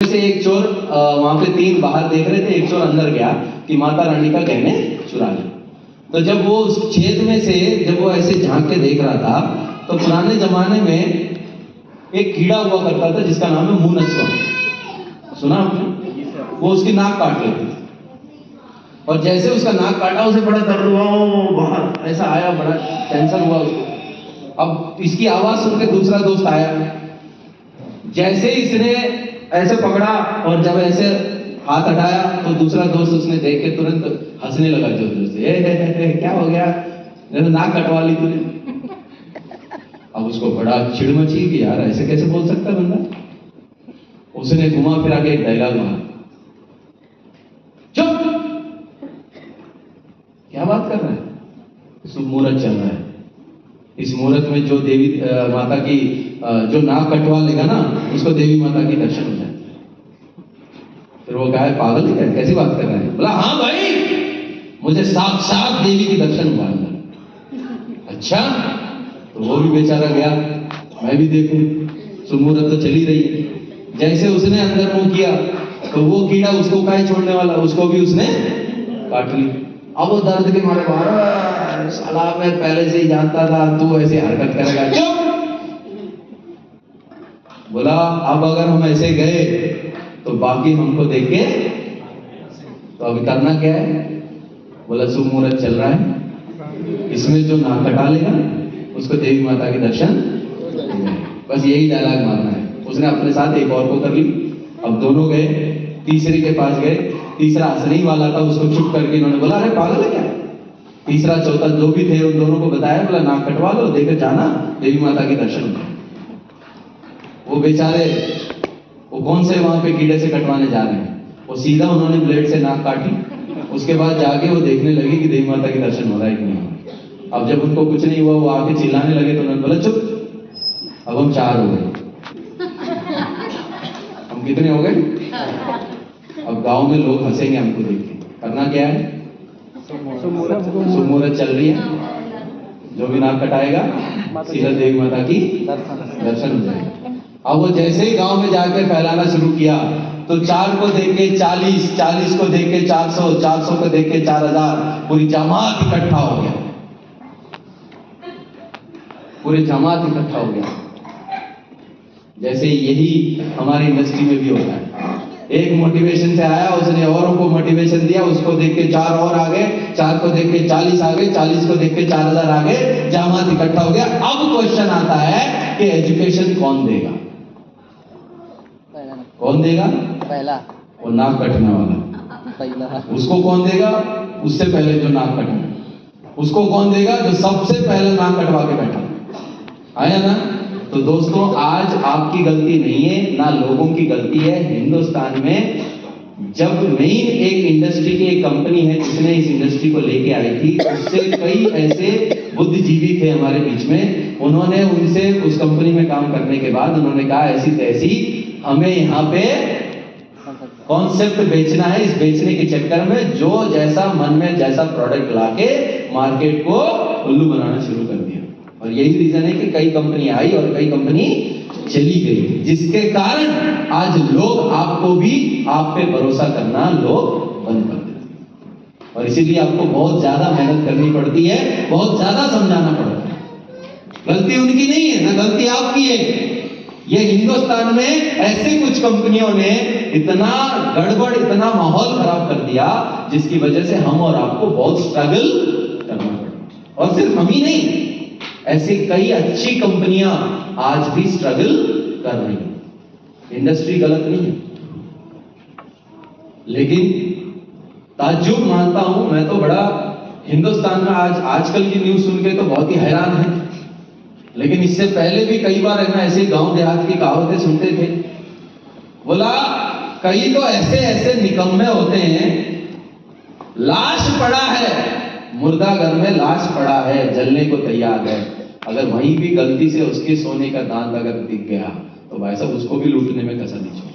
से एक चोर वहां पे तीन बाहर देख रहे थे, एक चोर अंदर गया कि माता रानी का गहने चुरा ले। तो जब वो उस छेद में से जब वो ऐसे झांक के देख रहा था तो पुराने जमाने में एक कीड़ा हुआ करता था जिसका नाम है मुंह नचवा। सुना आपने? वो उसकी नाक काट लेती थी और जैसे उसका नाक काटा उसे बड़ा दर्द हुआ, बाहर ऐसा आया, बड़ा टेंशन हुआ उसको। अब इसकी आवाज सुन के दूसरा दोस्त आया, जैसे इसने ऐसे पकड़ा और जब ऐसे हाथ हटाया तो दूसरा दोस्त उसने देख के तुरंत हंसने लगा जोर जोर से, ए, क्या हो गया, नाक कटवा ली तूने। अब उसको बड़ा चिढ़ मची कि यार ऐसे कैसे बोल सकता बंदा। उसने घुमा फिरा के एक डायलॉग मारा, चुप, क्या बात कर रहा है, शुभ मुहूर्त चल रहा है, इस मुहूर्त में जो देवी माता की जो नाक कटवा लेगा ना उसको देवी माता की दर्शन हो जाए। फिर वो कहा, पागल है, कैसी बात कर रहा है? बोला, हाँ भाई, मुझे साक्षात देवी की दर्शन हुआ अंदर। अच्छा, तो वो भी बेचारा गया, मैं भी देखूं, शुभ मुहूर्त तो चली रही है। जैसे उसने अंदर मुंह किया तो वो कीड़ा उसको काहे छोड़ने वाला, उसको भी उसने काट ली। अब वो दर्द के मारे बाहर, साला मैं पहले से ही जानता था तू ऐसे हरकत करेगा। चुप। बोला, अब अगर हम ऐसे गए तो बाकी हमको देख के, तो अभी करना क्या है? बोला, शुभ मुहूर्त चल रहा है, इसमें जो नाक कटा लेगा उसको देवी माता के दर्शन, बस यही डायलॉग मारना है। उसने अपने साथ एक और को कर ली। अब दोनों गए, तीसरे के पास गए, तीसरा हंसने वाला था, उसको चुप करके इन्होंने बोला, अरे पागल है क्या? तीसरा चौथा जो भी थे उन दोनों को बताया, बोला नाक कटवा लो, देकर जाना, देवी माता के दर्शन होंगे। वो बेचारे वो कौन से वहां पे कीड़े से कटवाने जा रहे हैं, वो सीधा उन्होंने ब्लेड से नाक काटी। उसके बाद जाके वो देखने लगे कि देवी माता के दर्शन हो रहा है कि नहीं। अब जब उनको कुछ नहीं हुआ, वो आके चिल्लाने लगे तो उन्होंने बोला, चुप, अब हम 4 हो गए। हम कितने हो गए? अब गांव में लोग हंसेंगे हमको देख के। करना क्या है? शुभ मुहूर्त चल रही है, जो भी नाक कटाएगा सीधा देवी माता की दर्शन हो जाएगा। अब वो जैसे ही गांव में जाकर फैलाना शुरू किया तो 4 को देख के 40, 40 को देख के 400, 400 को देख के 4000, पूरी जमात इकट्ठा हो गया, पूरी जमात इकट्ठा हो गया। जैसे यही हमारी इंडस्ट्री में भी होता है। एक मोटिवेशन से आया, उसने औरों को मोटिवेशन दिया, उसको देख के 4 और आ गए, 4 को देख के 40 आ गए, 40 को देख के 4000 आ गए, जमात इकट्ठा हो गया। अब क्वेश्चन आता है कि एजुकेशन कौन देगा? कौन देगा? पहला वो नाक कटने वाला पहला। उसको कौन देगा? उससे पहले जो नाक कटा। उसको कौन देगा? जो सबसे पहले नाक कटवा के बैठा। आया ना? तो दोस्तों, आज आपकी गलती नहीं है, ना लोगों की गलती है। हिंदुस्तान में जब मेन एक इंडस्ट्री की एक कंपनी है जिसने इस इंडस्ट्री को लेके आई थी, उससे कई ऐसे बुद्धिजीवी थे हमारे बीच में। उन्होंने उनसे उस कंपनी में काम करने के बाद उन्होंने कहा, ऐसी तैसी हमें यहाँ पे कॉन्सेप्ट बेचना है। इस बेचने के चक्कर में जो जैसा मन में जैसा प्रोडक्ट लाके मार्केट को उल्लू बनाना शुरू कर दिया। और यही रीजन है कि कई कंपनी आई और कई कंपनी चली गई, जिसके कारण आज लोग आपको भी आप पे भरोसा करना लोग बंद कर देते। और इसीलिए आपको बहुत ज्यादा मेहनत करनी पड़ती है, बहुत ज्यादा समझाना पड़ता है। गलती उनकी नहीं है, ना गलती आपकी है। ये हिंदुस्तान में ऐसे कुछ कंपनियों ने इतना गड़बड़, इतना माहौल खराब कर दिया जिसकी वजह से हम और आपको बहुत स्ट्रगल करना पड़ा। और सिर्फ हम ही नहीं, ऐसे कई अच्छी कंपनियां आज भी स्ट्रगल कर रही हैं। इंडस्ट्री गलत नहीं है, लेकिन ताज्जुब मानता हूं मैं तो बड़ा, हिंदुस्तान में आज आजकल की न्यूज सुन के तो बहुत ही हैरान है। लेकिन इससे पहले भी कई बार है ना ऐसे गांव देहात की कहावतें सुनते थे। बोला, कई तो ऐसे ऐसे निकम्मे होते हैं, लाश पड़ा है, मुर्दा घर में लाश पड़ा है, जलने को तैयार है, अगर वहीं भी गलती से उसके सोने का दांत अगर दिख गया तो भाई साहब उसको भी लूटने में कसर नहीं छोड़ेगा।